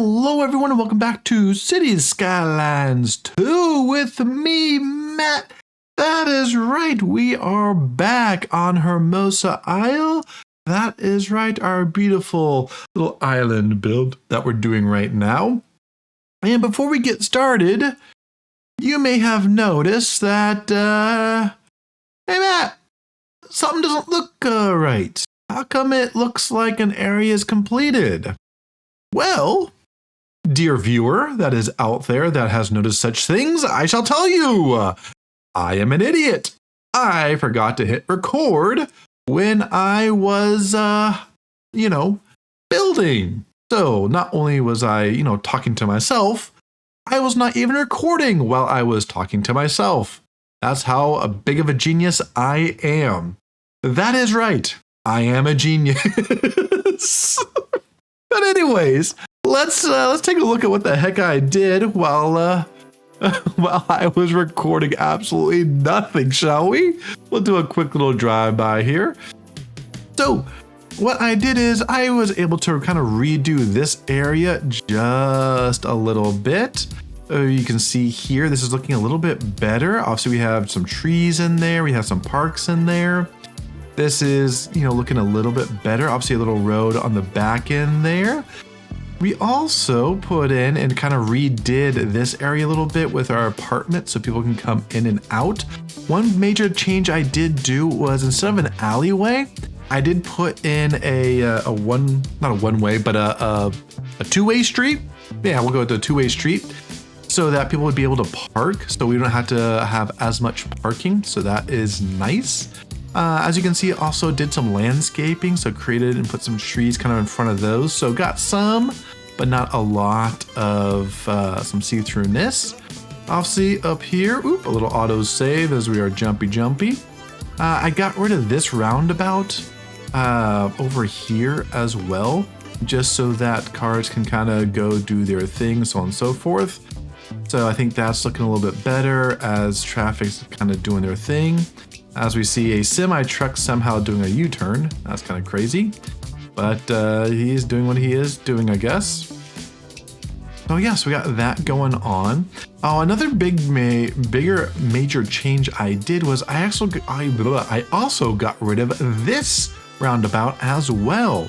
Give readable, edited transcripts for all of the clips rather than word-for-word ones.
Hello everyone and welcome back to Cities Skylines 2 with me, Matt. That is right, we are back on Hermosa Isle. That is right, our beautiful little island build that we're doing right now. And before we get started, you may have noticed that, hey Matt, something doesn't look right. How come it looks like an area is completed? Well, dear viewer that is out there that has noticed such things, I shall tell you, I am an idiot. I forgot to hit record when I was, building. So not only was I, talking to myself, I was not even recording while I was talking to myself. That's how big of a genius I am. That is right. I am a genius. But anyways, let's take a look at what the heck I did while I was recording absolutely nothing, shall we? We'll do a quick little drive-by here. So, what I did is I was able to kind of redo this area just a little bit. You can see here, this is looking a little bit better. Obviously, we have some trees in there. We have some parks in there. This is, looking a little bit better. Obviously, a little road on the back end there. We also put in and kind of redid this area a little bit with our apartment so people can come in and out. One major change I did do was instead of an alleyway, I did put in a two-way street. Yeah, we'll go with the two-way street so that people would be able to park. So we don't have to have as much parking. So that is nice. As you can see, also did some landscaping, so created and put some trees kind of in front of those. So got some, but not a lot of some see-throughness. Obviously up here, a little auto save as we are jumpy. I got rid of this roundabout over here as well, just so that cars can kind of go do their thing, so on and so forth. So I think that's looking a little bit better as traffic's kind of doing their thing. As we see a semi-truck somehow doing a U-turn. That's kind of crazy. But he is doing what he is doing, I guess. So yes, we got that going on. Oh, another bigger major change I did was I also got rid of this roundabout as well.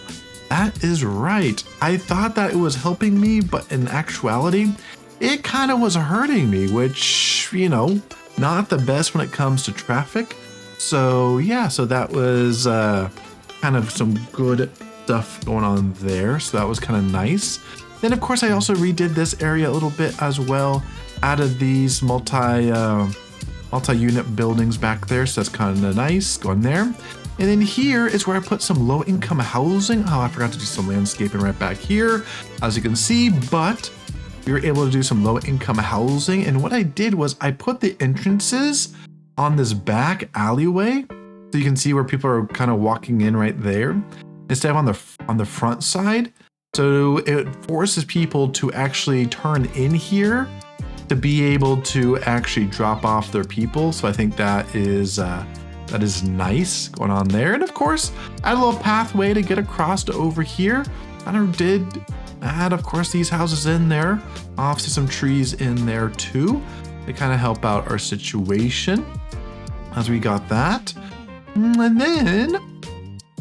That is right. I thought that it was helping me, but in actuality, it kind of was hurting me, which, not the best when it comes to traffic. So yeah, so that was kind of some good stuff going on there. So that was kind of nice. Then of course I also redid this area a little bit as well. Added these multi-unit buildings back there. So that's kind of nice going there. And then here is where I put some low-income housing. Oh, I forgot to do some landscaping right back here, as you can see, but we were able to do some low-income housing. And what I did was I put the entrances on this back alleyway, so you can see where people are kind of walking in right there, instead of on the front side. So it forces people to actually turn in here to be able to actually drop off their people. So I think that is nice going on there. And of course, add a little pathway to get across to over here. I did add, of course, these houses in there. Obviously, some trees in there too. They kind of help out our situation as we got that. And then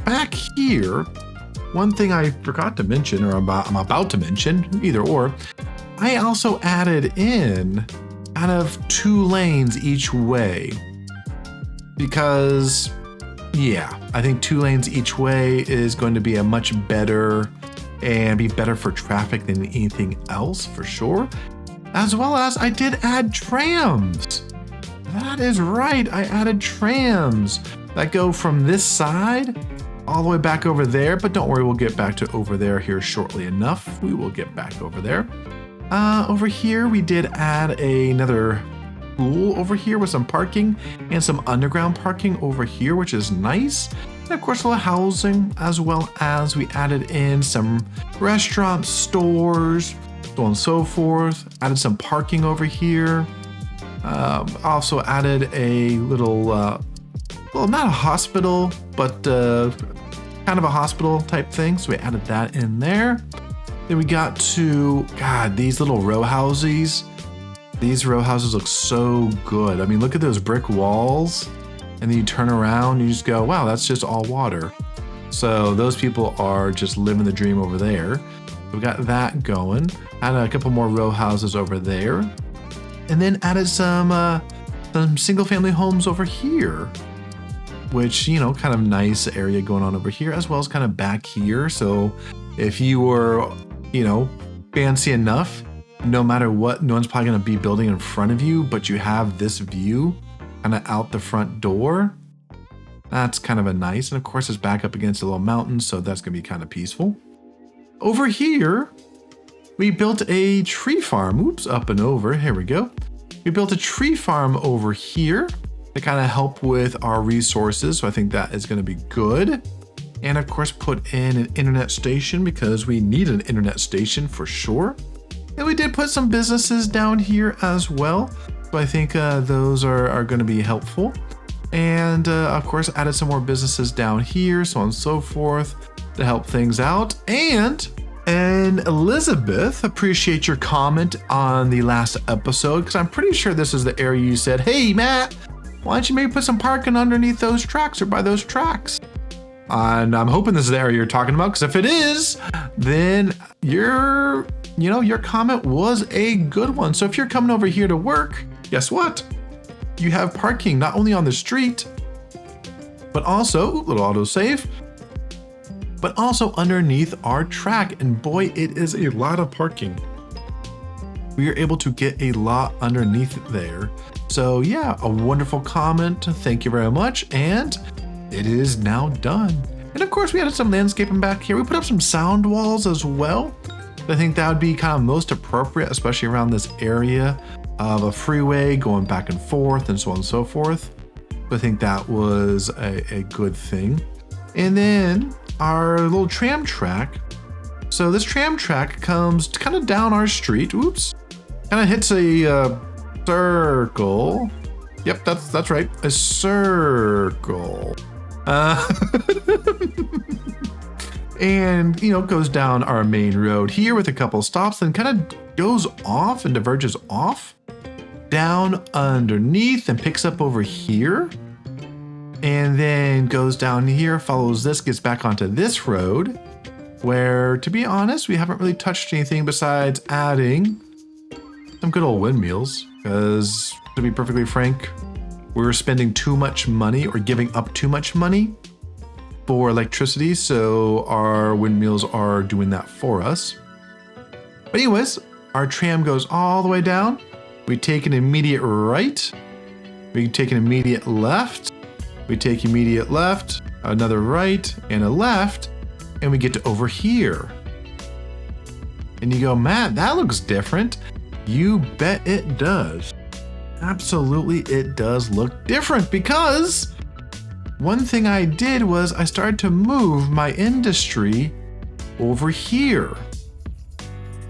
back here, one thing I forgot to mention, or I'm about to mention, either or, I also added in kind of 2 lanes each way. Because, yeah, I think 2 lanes each way is going to be a much better and be better for traffic than anything else for sure. As well as I did add trams. That is right, I added trams that go from this side all the way back over there, but don't worry, we'll get back to over there here shortly enough. We will get back over there. Over here, we did add another pool over here with some parking and some underground parking over here, which is nice. And of course, a little housing, as well as we added in some restaurants, stores, so on and so forth. Added some parking over here. Also added a little, well, not a hospital, but kind of a hospital type thing. So we added that in there. Then we got to, God, these little row houses. These row houses look so good. I mean, look at those brick walls. And then you turn around and you just go, wow, that's just all water. So those people are just living the dream over there. We got that going. Added a couple more row houses over there. And then added some single family homes over here, which, you know, kind of nice area going on over here, as well as kind of back here. So if you were, you know, fancy enough, no matter what, no one's probably going to be building in front of you, but you have this view kind of out the front door. That's kind of a nice, and of course it's back up against a little mountain, so that's going to be kind of peaceful. Over here, we built a tree farm. Oops, up and over. Here we go. We built a tree farm over here to kind of help with our resources, so I think that is going to be good. And of course, put in an internet station because we need an internet station for sure. And we did put some businesses down here as well, so I think those are going to be helpful. And of course, added some more businesses down here, so on and so forth, to help things out. And Elizabeth, appreciate your comment on the last episode, because I'm pretty sure this is the area you said, hey Matt, why don't you maybe put some parking underneath those tracks or by those tracks? And I'm hoping this is the area you're talking about, because if it is, then your comment was a good one. So if you're coming over here to work, guess what? You have parking not only on the street, but also, little autosave, but also underneath our track. And boy, it is a lot of parking. We are able to get a lot underneath there. So yeah, a wonderful comment. Thank you very much. And it is now done. And of course, we added some landscaping back here. We put up some sound walls as well. I think that would be kind of most appropriate, especially around this area of a freeway going back and forth and so on and so forth. I think that was a good thing. And then our little tram track. So this tram track comes kind of down our street. Oops. Kind of hits a circle. Yep, that's right. A circle. And, you know, goes down our main road here with a couple stops, then kind of goes off and diverges off down underneath and picks up over here. And then goes down here, follows this, gets back onto this road, where, to be honest, we haven't really touched anything besides adding some good old windmills, because, to be perfectly frank, we're spending too much money or giving up too much money for electricity, so our windmills are doing that for us. But anyways, our tram goes all the way down. We take an immediate right. We take an immediate left. We take immediate left, another right, and a left, and we get to over here. And you go, Matt, that looks different. You bet it does. Absolutely, it does look different, because one thing I did was I started to move my industry over here.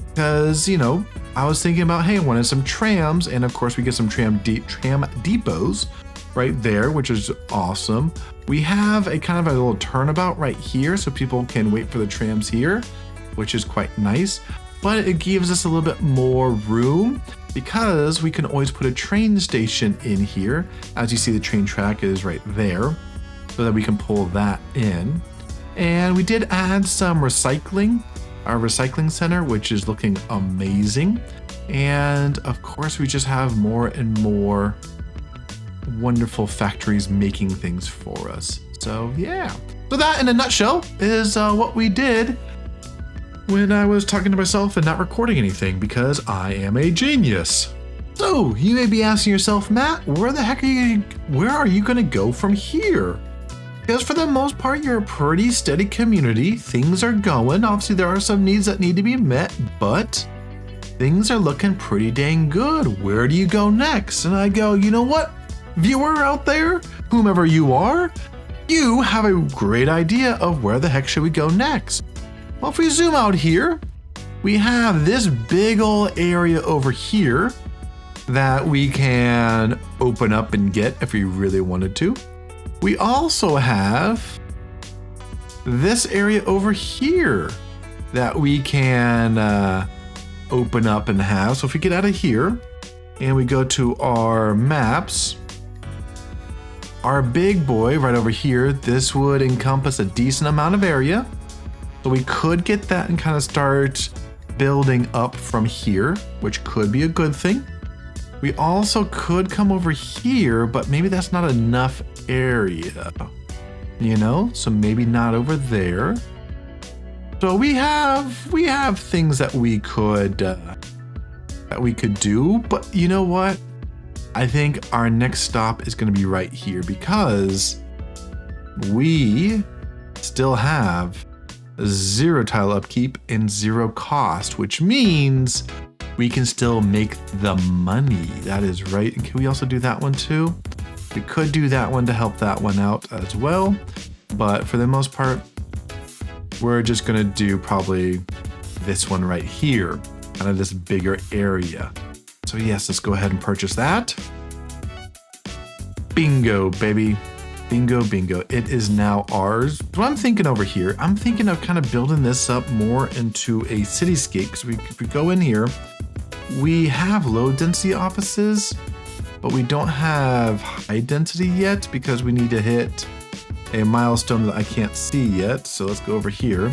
Because, you know, I was thinking about, hey, I wanted some trams, and of course we get some tram depots right there, which is awesome. We have a kind of a little turnabout right here, so people can wait for the trams here, which is quite nice. But it gives us a little bit more room, because we can always put a train station in here. As you see, the train track is right there, so that we can pull that in. And we did add some recycling, our recycling center, which is looking amazing. And of course, we just have more and more wonderful factories making things for us. So yeah. So that, in a nutshell, is what we did when I was talking to myself and not recording anything, because I am a genius. So you may be asking yourself, Matt, where are you going to go from here? Because for the most part, you're a pretty steady community. Things are going. Obviously, there are some needs that need to be met, but things are looking pretty dang good. Where do you go next? And I go, you know what, viewer out there, whomever you are, you have a great idea of where the heck should we go next. Well, if we zoom out here, we have this big old area over here that we can open up and get if we really wanted to. We also have this area over here that we can open up and have. So if we get out of here and we go to our maps, our big boy right over here, this would encompass a decent amount of area. So we could get that and kind of start building up from here, which could be a good thing. We also could come over here, but maybe that's not enough area, you know? So maybe not over there. So we have things that we could do, but you know what? I think our next stop is going to be right here because we still have 0 tile upkeep and 0 cost, which means we can still make the money. That is right. And can we also do that one too? We could do that one to help that one out as well. But for the most part, we're just going to do probably this one right here, kind of this bigger area. So yes, let's go ahead and purchase that. Bingo, baby. Bingo, bingo. It is now ours. What I'm thinking over here, I'm thinking of kind of building this up more into a cityscape, because if we go in here, we have low density offices, but we don't have high density yet because we need to hit a milestone that I can't see yet. So let's go over here,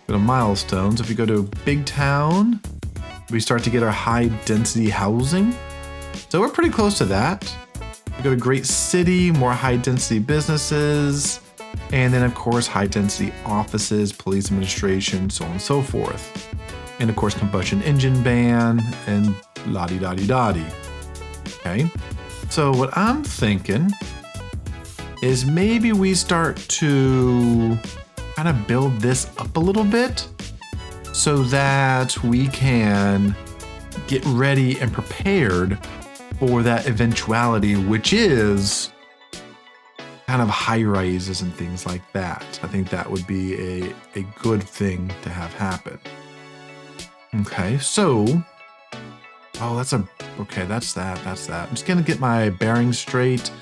go to milestones. If we go to big town, we start to get our high density housing. So we're pretty close to that. We go to great city, more high density businesses, and then of course high density offices, police administration, so on and so forth. And of course combustion engine ban and la-di-da-di-da-di. Okay, so what I'm thinking is maybe we start to kind of build this up a little bit so that we can get ready and prepared for that eventuality, which is kind of high rises and things like that. I think that would be a good thing to have happen. Okay, so, oh, that's that. I'm just gonna get my bearings straight.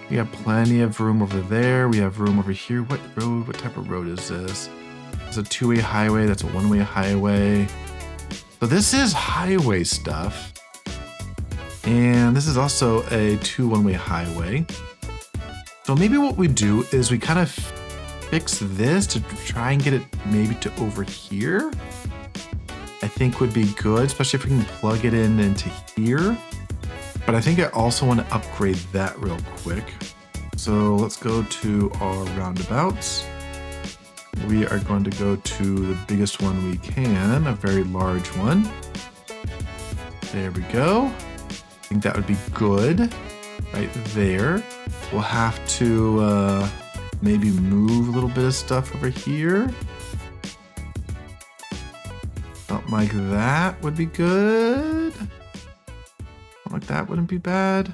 We have plenty of room over there. We have room over here. What road, what type of road is this? It's a 2-way highway, that's a 1-way highway. So this is highway stuff. And this is also a 2 1-way highway. So maybe what we do is we kind of fix this to try and get it maybe to over here. I think would be good, especially if we can plug it in into here. But I think I also want to upgrade that real quick. So let's go to our roundabouts. We are going to go to the biggest one we can, a very large one. There we go. I think that would be good right there. We'll have to maybe move a little bit of stuff over here. Something like that would be good. Something like that wouldn't be bad.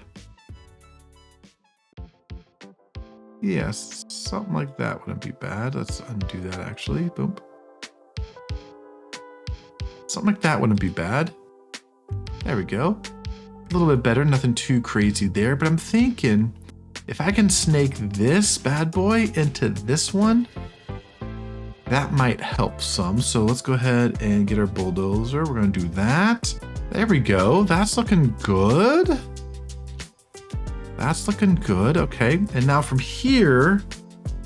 Yes, something like that wouldn't be bad. Let's undo that actually. Boom. Something like that wouldn't be bad. There we go. A little bit better, nothing too crazy there, but I'm thinking if I can snake this bad boy into this one, that might help some. So let's go ahead and get our bulldozer. We're gonna do that. There we go, that's looking good. That's looking good, okay. And now from here,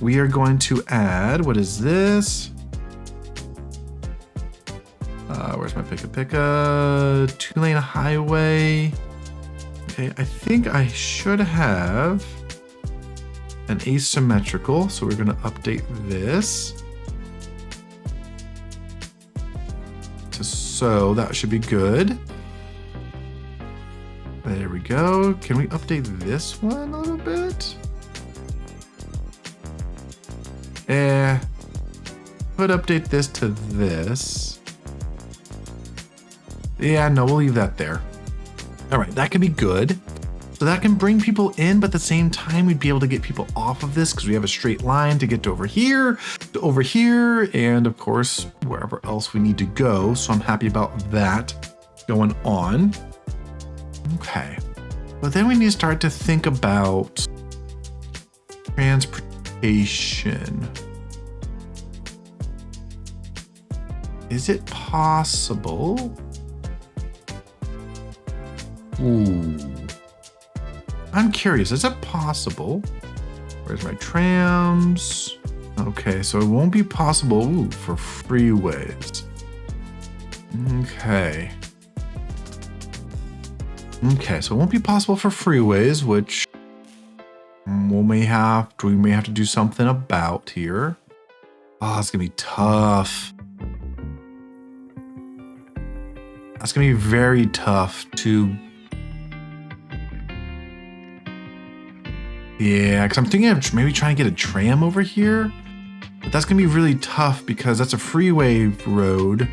we are going to add, what is this? Where's my picka? 2-lane highway. Okay, I think I should have an asymmetrical, so we're gonna update this. So that should be good. There we go. Can we update this one a little bit? Could update this to this. Yeah, no, we'll leave that there. All right, that can be good. So that can bring people in, but at the same time, we'd be able to get people off of this because we have a straight line to get to over here, and of course, wherever else we need to go. So I'm happy about that going on. Okay, but then we need to start to think about transportation. is it possible? Ooh. I'm curious, is it possible? Where's my trams? Okay, so it won't be possible for freeways. Okay. Okay, so it won't be possible for freeways, which we may have to do something about here. Oh, it's gonna be tough. That's gonna be very tough to. Yeah, because I'm thinking of maybe trying to get a tram over here, but that's gonna be really tough because that's a freeway road,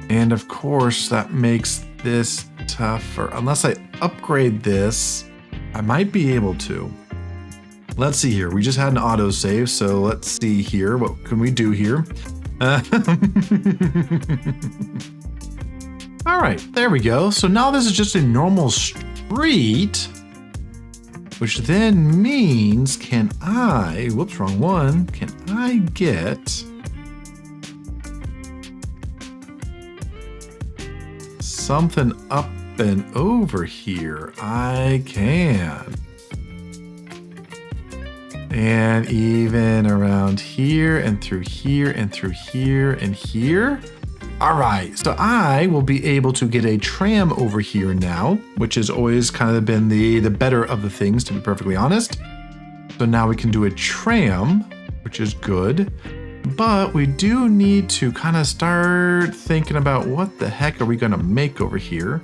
and of course that makes this tougher. Unless I upgrade this, I might be able to. Let's see here. We just had an autosave, so let's see here. What can we do here? All right, there we go. So now this is just a normal street, which then means can I, whoops, wrong one. Can I get something up and over here? I can. And even around here and through here and through here and here. All right, so I will be able to get a tram over here now, which has always kind of been the better of the things, to be perfectly honest. So now we can do a tram, which is good. But we do need to kind of start thinking about what the heck are we gonna make over here?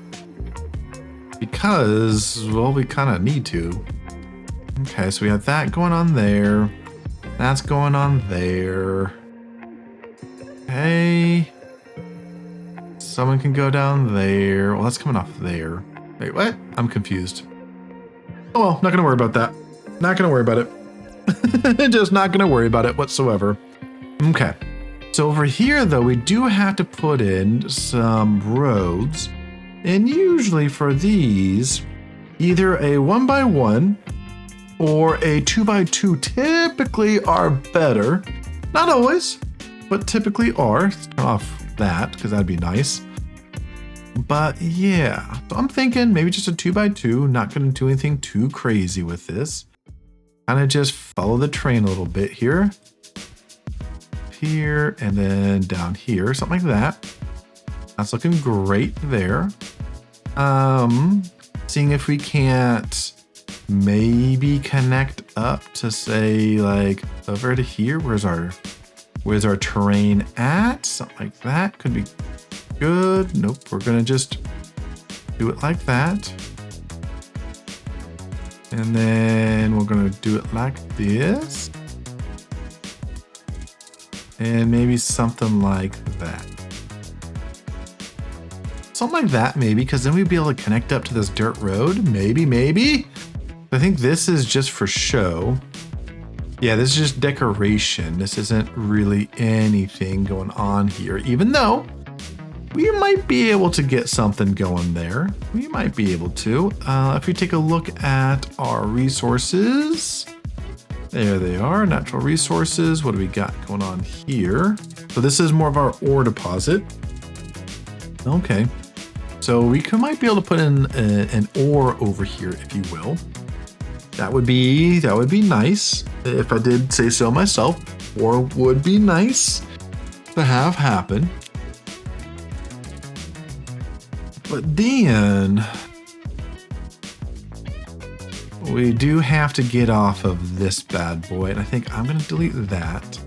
Because, well, we kind of need to. Okay, so we have that going on there. That's going on there. Okay. Someone can go down there. Well, that's coming off there. Wait, what? I'm confused. Oh well, not gonna worry about that. Not gonna worry about it. Just not gonna worry about it whatsoever. Okay. So over here, though, we do have to put in some roads. And usually for these, either a 1x1 or a 2x2 typically are better. Not always, but typically are. Let's turn off that because that'd be nice. But yeah, so I'm thinking maybe just a 2x2. Not going to do anything too crazy with this. Kind of just follow the train a little bit here. Here and then down here, something like that. That's looking great there. Seeing if we can't maybe connect up to say like over to here. Where's our terrain at? Something like that could be good. Nope, we're gonna just do it like that. And then we're gonna do it like this. And maybe something like that. Something like that maybe, because then we'd be able to connect up to this dirt road. Maybe. I think this is just for show. Yeah, this is just decoration. This isn't really anything going on here, even though we might be able to get something going there. We might be able to. If we take a look at our resources, there they are, natural resources. What do we got going on here? So this is more of our ore deposit. Okay, so we might be able to put in an ore over here, if you will. That would be nice if I did say so myself, or would be nice to have happen. But then we do have to get off of this bad boy, and I think I'm gonna delete that.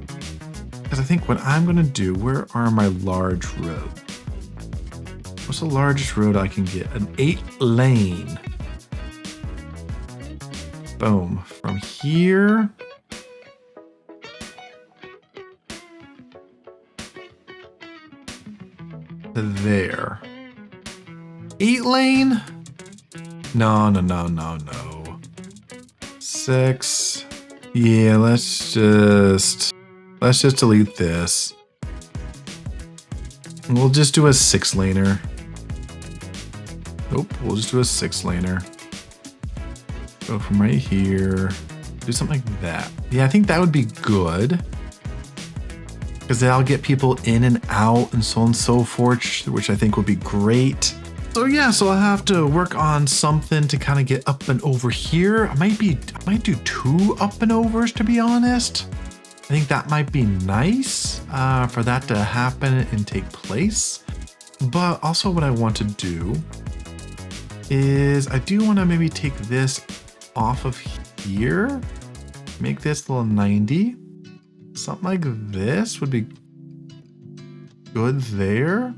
Because I think what I'm gonna do, where are my large roads? What's the largest road I can get? An 8-lane. Boom. From here to there. 8-lane? No. 6. Yeah, let's just delete this. We'll just do a 6-laner. Nope, we'll just do a 6-laner. Go from right here, do something like that. Yeah, I think that would be good. Because because that'll get people in and out and so on and so forth, which I think would be great. So yeah, so I'll have to work on something to kind of get up and over here. I might do 2 up and overs, to be honest. I think that might be nice for that to happen and take place. But also what I want to do is I do want to maybe take this off of here, make this a little 90. Something like this would be good there.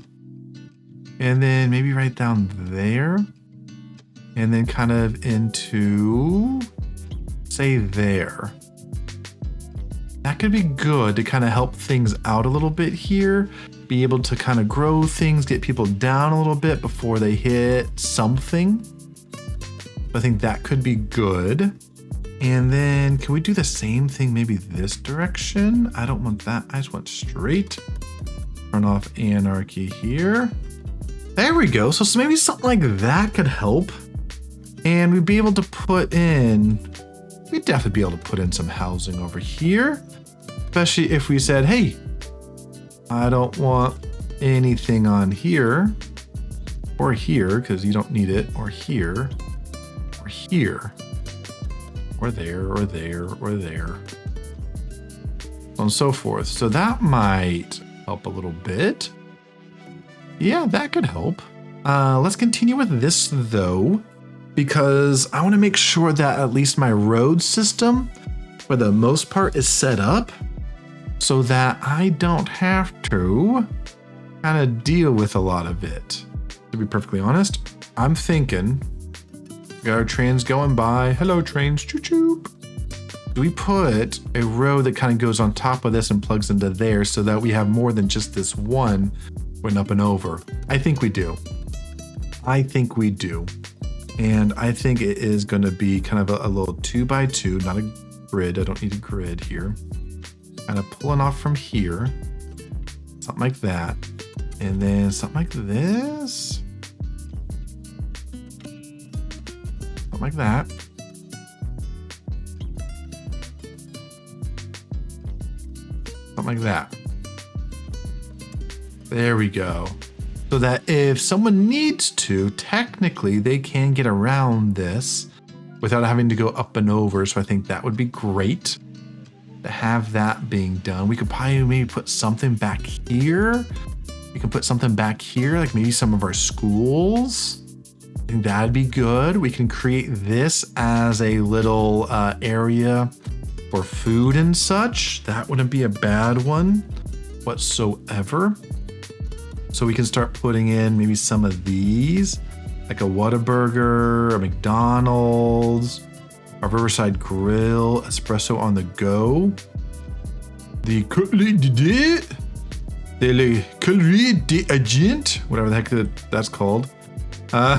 And then maybe right down there. And then kind of into, say, there. That could be good to kind of help things out a little bit here. Be able to kind of grow things, get people down a little bit before they hit something. I think that could be good. And then can we do the same thing maybe this direction? I don't want that. I just want straight. Turn off anarchy here. There we go. So maybe something like that could help. And we'd be able to put in, we'd definitely be able to put in some housing over here. Especially if we said, hey, I don't want anything on here or here, because you don't need it, or here, or here, or there, or there, or there, and so forth. So that might help a little bit. Yeah, that could help. Let's continue with this though, because I want to make sure that at least my road system, for the most part, is set up so that I don't have to kind of deal with a lot of it. To be perfectly honest, I'm thinking, we got our trains going by. Hello, trains, choo-choo. Do we put a road that kind of goes on top of this and plugs into there so that we have more than just this one going up and over? I think we do. I think we do. And I think it is going to be kind of a little 2x2, not a grid. I don't need a grid here. Kind of pulling off from here. Something like that. And then something like this. Something like that. Something like that. There we go. So that if someone needs to, technically they can get around this without having to go up and over. So I think that would be great to have that being done. We could probably maybe put something back here. We can put something back here, like maybe some of our schools. I think that'd be good. We can create this as a little area for food and such. That wouldn't be a bad one whatsoever. So we can start putting in maybe some of these, like a Whataburger, a McDonald's, a Riverside Grill, espresso on the go. The Culinary d'Agent, whatever the heck that's called. A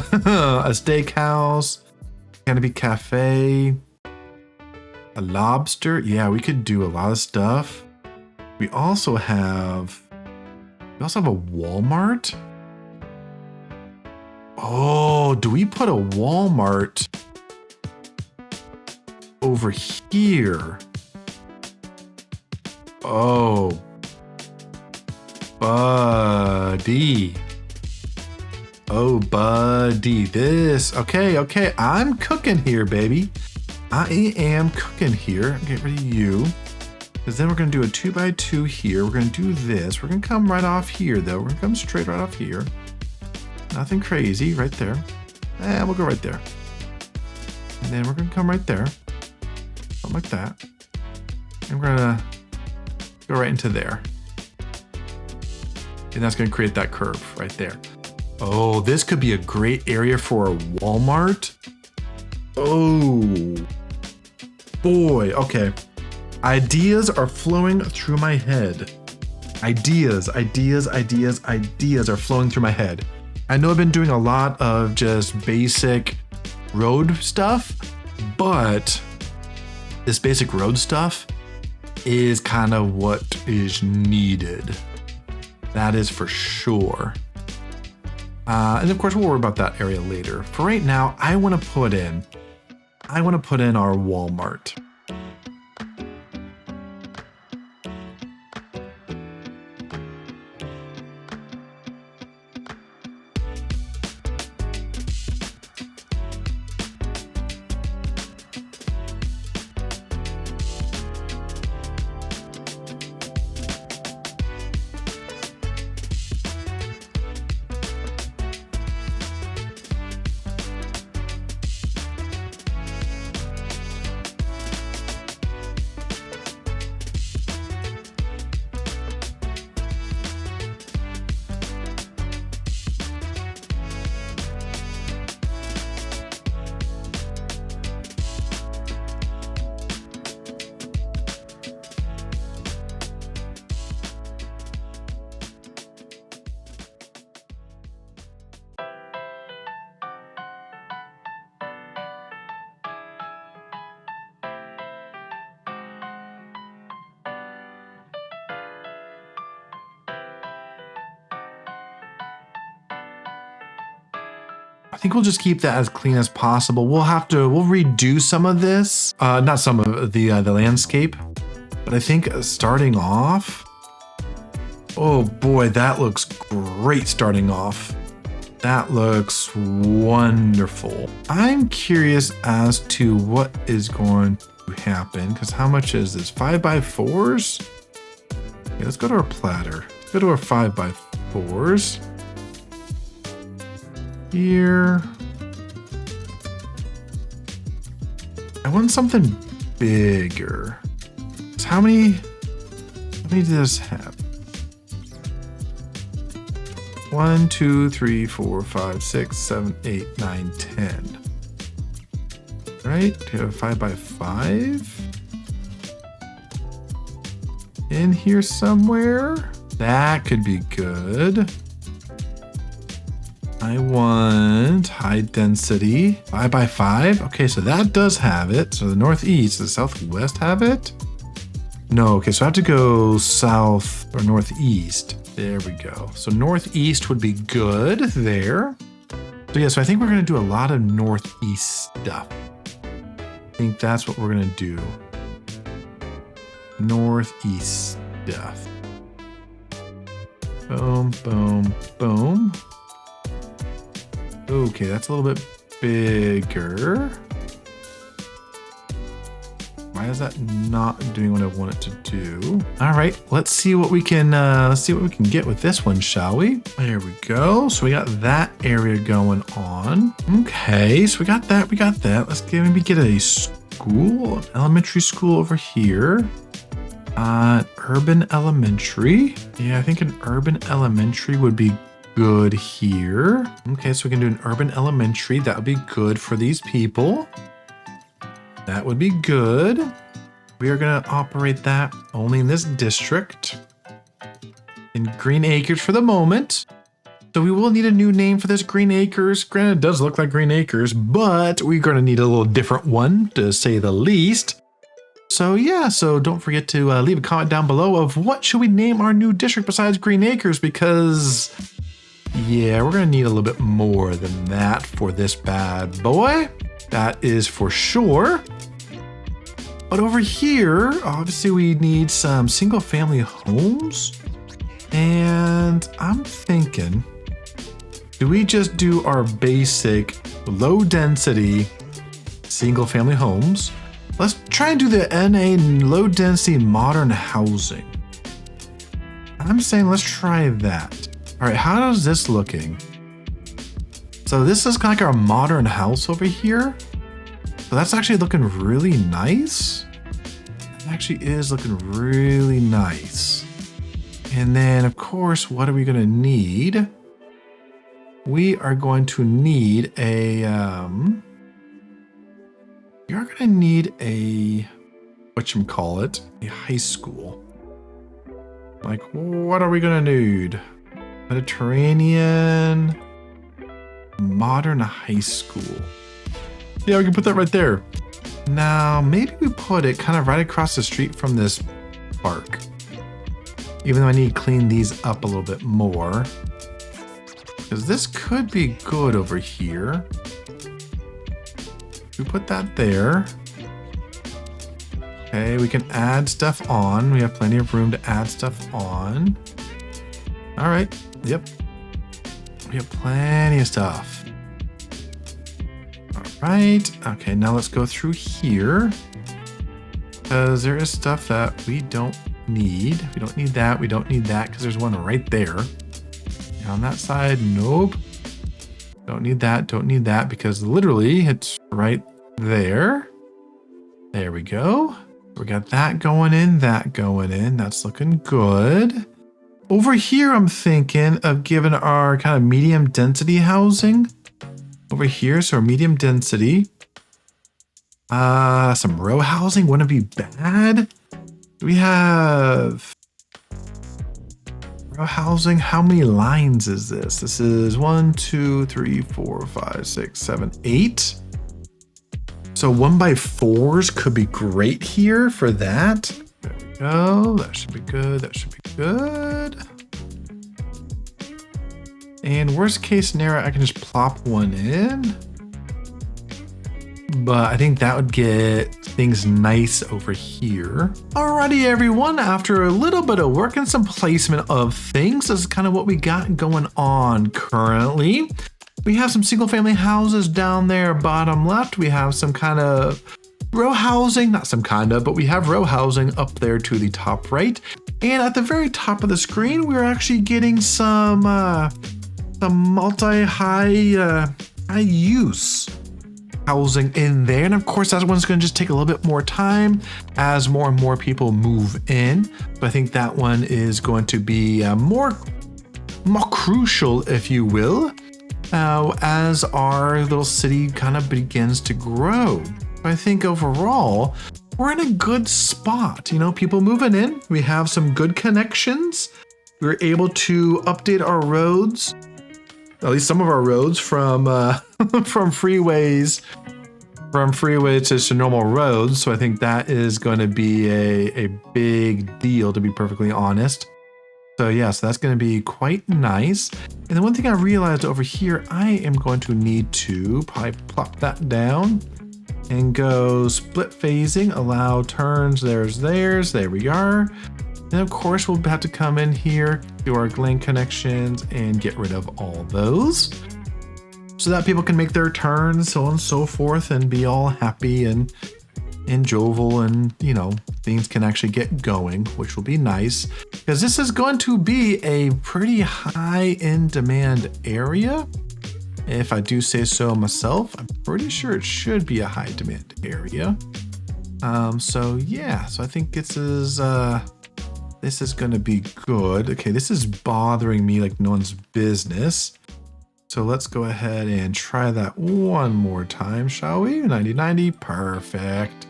steakhouse, Canopy Cafe, a lobster. Yeah, we could do a lot of stuff. We also have a Walmart. Oh, do we put a Walmart over here? Oh, buddy. Oh, buddy. This. Okay. I'm cooking here, baby. I am cooking here. Get rid of you. Because then we're going to do a 2x2 here. We're going to do this. We're going to come right off here, though. We're going to come straight right off here. Nothing crazy. Right there. And we'll go right there. And then we're going to come right there. Something like that. And we're going to go right into there. And that's going to create that curve right there. Oh, this could be a great area for a Walmart. Oh, boy. Okay. Ideas are flowing through my head. Ideas are flowing through my head. I know I've been doing a lot of just basic road stuff, but this basic road stuff is kind of what is needed. That is for sure. And of course, we'll worry about that area later. For right now, I want to put in our Walmart. I think we'll just keep that as clean as possible. We'll redo some of this, not some of the landscape, but I think starting off, oh boy, that looks great starting off. That looks wonderful. I'm curious as to what is going to happen, because how much is this? 5x4s? Okay, let's go to our platter. Let's go to our 5x4s. Here. I want something bigger. So how many does this have? 1, 2, 3, 4, 5, 6, 7, 8, 9, 10. Right? Do you have a 5x5? In here somewhere? That could be good. I want high density, 5x5. Okay, so that does have it. So the northeast, does the southwest have it? No, okay, so I have to go south or northeast. There we go. So northeast would be good there. So yeah, so I think we're gonna do a lot of northeast stuff. I think that's what we're gonna do. Northeast stuff. Boom, boom, boom. Okay, that's a little bit bigger. Why is that not doing what I want it to do? All right, let's see what we can get with this one, shall we? There we go. So we got that area going on. Okay, so we got that. Let's maybe get a school, an elementary school over here. Urban elementary. Yeah, I think an urban elementary would be good here. Okay, so we can do an urban elementary. That would be good for these people. That would be good. We are going to operate that only in this district. In Green Acres for the moment. So we will need a new name for this Green Acres. Granted, it does look like Green Acres, but we're going to need a little different one, to say the least. So yeah, so don't forget to leave a comment down below of what should we name our new district besides Green Acres, because yeah, we're going to need a little bit more than that for this bad boy. That is for sure. But over here, obviously we need some single family homes. And I'm thinking, do we just do our basic low density single family homes? Let's try and do the NA low density modern housing. I'm saying let's try that. All right, how is this looking? So this is kind of like our modern house over here. So that's actually looking really nice. It actually is looking really nice. And then of course, what are we gonna need? We are going to need a, you're gonna need a, whatchamacallit, a high school. Like, what are we gonna need? Mediterranean, modern high school. Yeah, we can put that right there. Now, maybe we put it kind of right across the street from this park. Even though I need to clean these up a little bit more. Because this could be good over here. We put that there. Okay, we can add stuff on. We have plenty of room to add stuff on. All right, yep. We have plenty of stuff. All right, okay, now let's go through here. Because there is stuff that we don't need. We don't need that, we don't need that, because there's one right there. And on that side, nope. Don't need that, because literally it's right there. There we go. We got that going in, That's looking good. Over here, I'm thinking of giving our kind of medium density housing. Over here, so our medium density. Some row housing wouldn't be bad. Do we have row housing? How many lines is this? This is 1, 2, 3, 4, 5, 6, 7, 8. So 1x4s could be great here for that. There we go. That should be good. That should be good. And worst case scenario, I can just plop one in. But I think that would get things nice over here. Alrighty, everyone, after a little bit of work and some placement of things, this is kind of what we got going on currently. We have some single family houses down there, bottom left. We have some kind of row housing, not some kind of, but we have row housing up there to the top right. And at the very top of the screen, we're actually getting some multi-high use housing in there. And of course, that one's going to just take a little bit more time as more and more people move in. But I think that one is going to be more crucial, if you will, as our little city kind of begins to grow. I think overall, we're in a good spot. You know, people moving in, we have some good connections. We're able to update our roads, at least some of our roads from from freeways to normal roads. So I think that is going to be a big deal, to be perfectly honest. So yeah, so that's going to be quite nice. And the one thing I realized over here, I am going to need to probably plop that down and go split phasing, allow turns, there we are. And of course, we'll have to come in here, do our lane connections, and get rid of all those so that people can make their turns, so on and so forth, and be all happy and jovial, and, you know, things can actually get going, which will be nice, because this is going to be a pretty high in demand area. If I do say so myself, I'm pretty sure it should be a high demand area. So yeah, so I think this is going to be good. Okay, this is bothering me like no one's business. So let's go ahead and try that one more time, shall we? 90-90, perfect.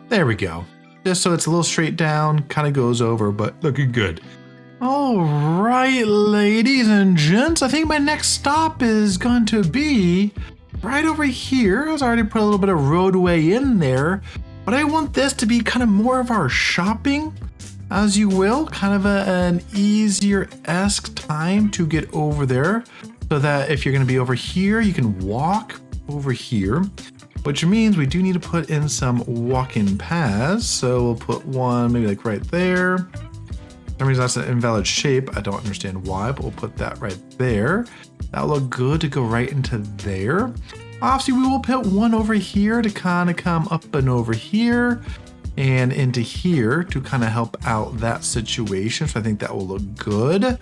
There we go. Just so it's a little straight down, kind of goes over, but looking good. All right, ladies and gents, I think my next stop is going to be right over here. I was already put a little bit of roadway in there, but I want this to be kind of more of our shopping, as you will, kind of an easier-esque time to get over there, so that if you're going to be over here, you can walk over here, which means we do need to put in some walk-in paths. So we'll put one maybe like right there. For some reason that's an invalid shape. I don't understand why, but we'll put that right there. That'll look good to go right into there. Obviously, we will put one over here to kind of come up and over here and into here to kind of help out that situation. So I think that will look good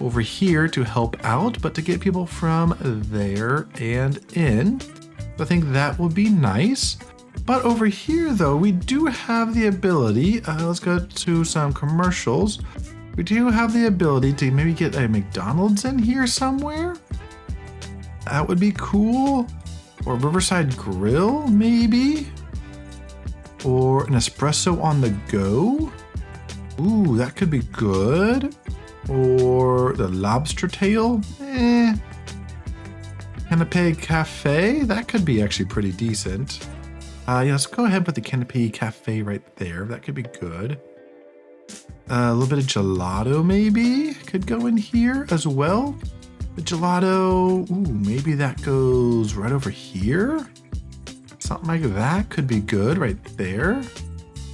over here to help out, but to get people from there and in. I think that will be nice. But over here though, we do have the ability, let's go to some commercials. We do have the ability to maybe get a McDonald's in here somewhere. That would be cool. Or Riverside Grill, maybe. Or an espresso on the go. Ooh, that could be good. Or the lobster tail. Canopy Cafe, that could be actually pretty decent. Yeah, let's go ahead with the Canopy Cafe right there. That could be good. A little bit of gelato maybe could go in here as well. The gelato, ooh, maybe that goes right over here. Something like that could be good right there.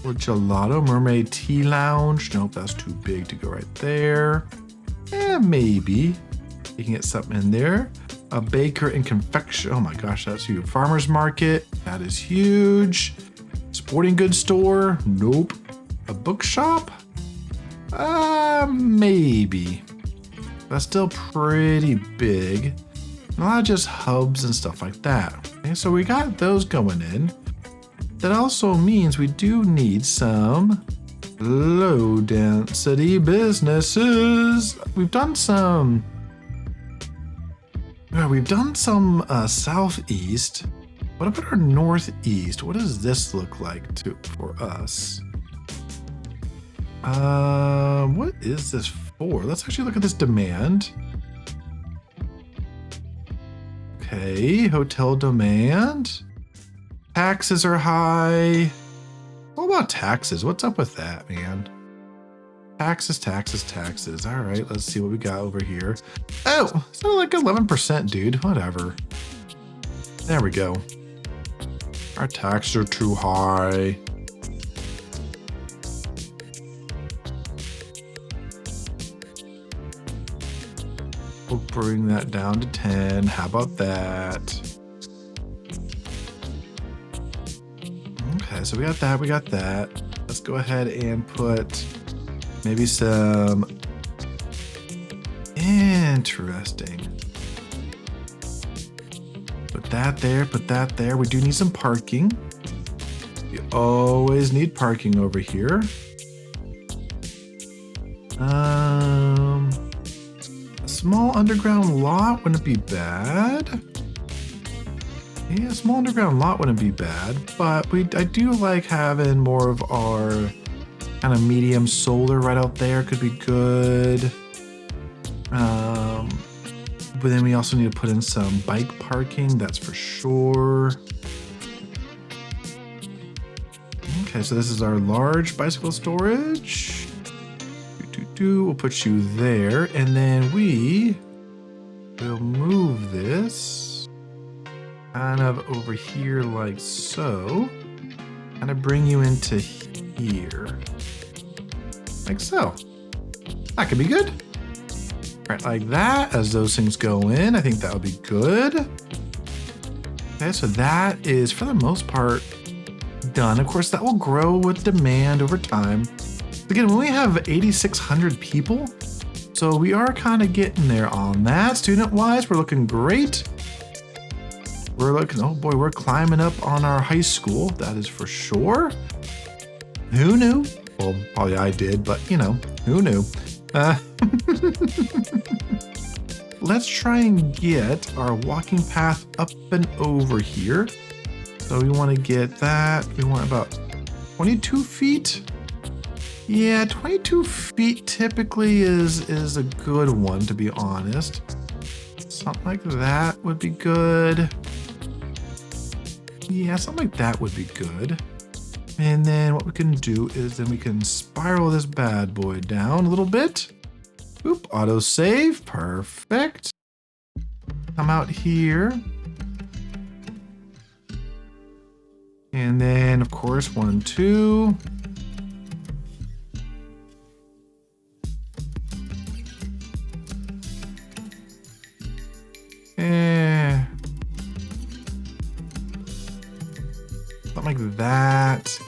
Or gelato, Mermaid Tea Lounge. Nope, that's too big to go right there. Maybe. You can get something in there. A baker and confection. Oh my gosh, that's huge. Farmer's market. That is huge. Sporting goods store. Nope. A bookshop? Maybe. That's still pretty big. A lot of just hubs and stuff like that. Okay, so we got those going in. That also means we do need some low density businesses. We've done some southeast. What about our northeast? What does this look like for us? What is this for? Let's actually look at this demand. Okay, hotel demand. Taxes are high. What about taxes? What's up with that, man? Taxes, taxes, taxes. All right, let's see what we got over here. Oh, it's only like 11%, dude. Whatever. There we go. Our taxes are too high. We'll bring that down to 10. How about that? Okay, so we got that, we got that. Let's go ahead and put maybe some... Interesting. Put that there, put that there. We do need some parking. We always need parking over here. A small underground lot wouldn't be bad. Yeah, a small underground lot wouldn't be bad, but I do like having more of our kind of medium solar right out there. Could be good. But then we also need to put in some bike parking, that's for sure. Okay, so this is our large bicycle storage. We'll put you there, and then we will move this kind of over here like so. Kind of bring you into here. Like so. That could be good. Right, like that, as those things go in, I think that would be good. Okay, so that is, for the most part, done. Of course, that will grow with demand over time. Again, we only have 8,600 people, so we are kind of getting there on that. Student-wise, we're looking great. We're looking, oh boy, we're climbing up on our high school, that is for sure. Who knew? Well, probably I did, but you know, who knew? Let's try and get our walking path up and over here. So we want to get that. We want about 22 feet. Yeah, 22 feet typically is a good one, to be honest. Something like that would be good. Yeah, something like that would be good. And then what we can do is then we can spiral this bad boy down a little bit. Oop, auto save, perfect. Come out here. And then of course, 1 and 2. Something like that.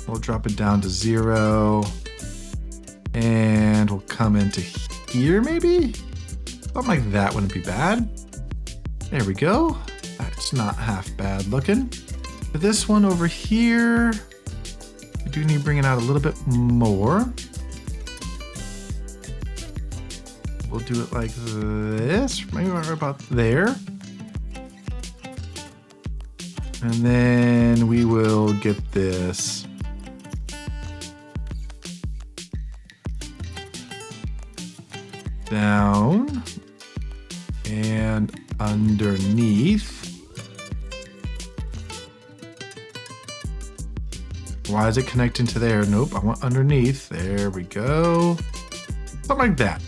We'll drop it down to 0. And we'll come into here, maybe? Something like that wouldn't be bad. There we go. That's not half bad looking. For this one over here, we do need to bring it out a little bit more. We'll do it like this, maybe right about there. And then we will get this down and underneath. Why is it connecting to there? Nope, I want underneath. There we go. Something like that.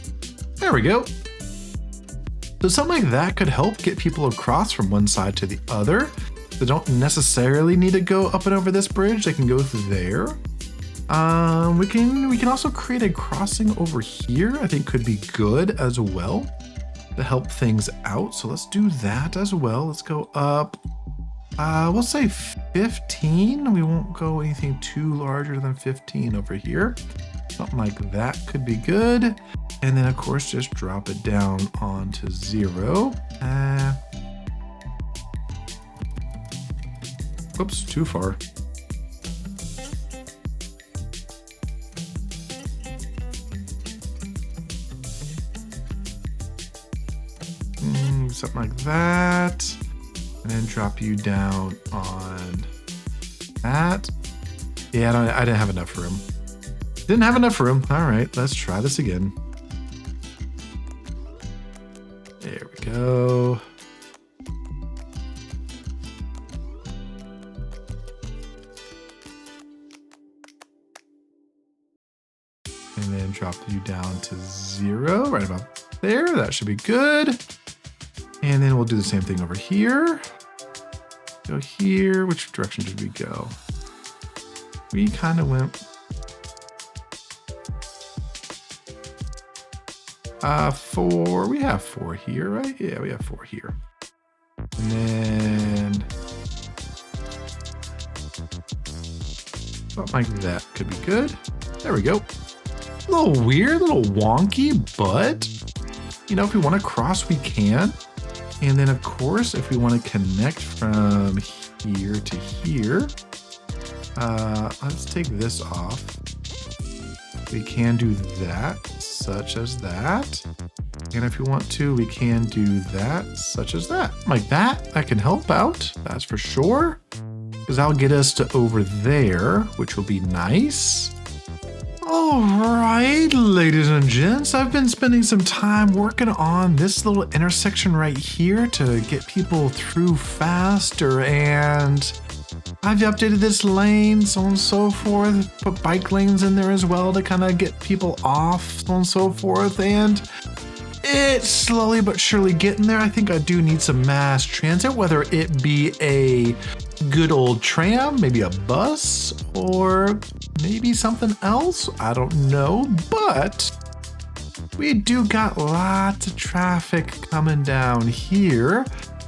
There we go. So something like that could help get people across from one side to the other. They don't necessarily need to go up and over this bridge. They can go through there. We can also create a crossing over here. I think could be good as well to help things out. So let's do that as well. Let's go up. We'll say 15. We won't go anything too larger than 15 over here. Something like that could be good. And then of course, just drop it down onto 0. Whoops, too far. Something like that. And then drop you down on that. Yeah, I didn't have enough room. Didn't have enough room. All right, let's try this again. There we go. And then drop you down to 0, right about there. That should be good. And then we'll do the same thing over here. Go here. Which direction did we go? We kind of went 4. We have 4 here, right? Yeah, we have 4 here. And then something like that could be good. There we go. A little weird, a little wonky, but you know, if we want to cross, we can. And then of course, if we want to connect from here to here, let's take this off. We can do that, such as that. And if we want to, we can do that, such as that. Like that, that can help out, that's for sure. Because that'll get us to over there, which will be nice. All right, ladies and gents, I've been spending some time working on this little intersection right here to get people through faster, and I've updated this lane, so on and so forth, put bike lanes in there as well to kind of get people off, so on and so forth, and it's slowly but surely getting there. I think I do need some mass transit, whether it be a good old tram, maybe a bus, or maybe something else. I don't know, but we do got lots of traffic coming down here.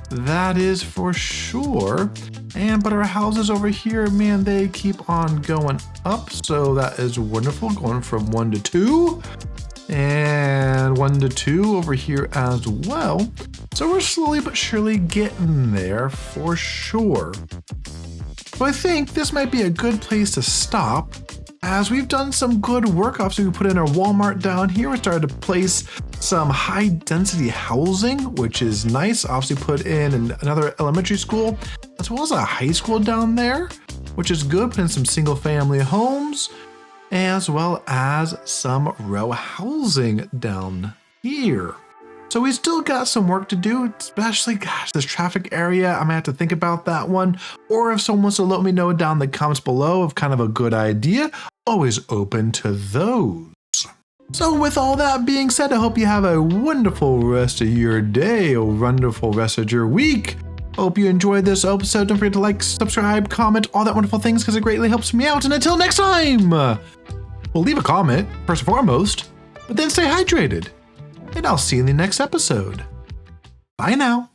That is for sure. But our houses over here, man, they keep on going up. So that is wonderful, going from 1 to 2 and 1 to 2 over here as well. So we're slowly but surely getting there for sure. So I think this might be a good place to stop, as we've done some good work. Obviously, we put in our Walmart down here. We started to place some high density housing, which is nice. Obviously put in another elementary school, as well as a high school down there, which is good. Put in some single family homes, as well as some row housing down here. So we still got some work to do, especially, gosh, this traffic area. I'm gonna have to think about that one. Or if someone wants to let me know down in the comments below of kind of a good idea, always open to those. So with all that being said, I hope you have a wonderful rest of your day, a wonderful rest of your week. Hope you enjoyed this episode. Don't forget to like, subscribe, comment, all that wonderful things, because it greatly helps me out. And until next time, well, leave a comment, first and foremost, but then stay hydrated. And I'll see you in the next episode. Bye now.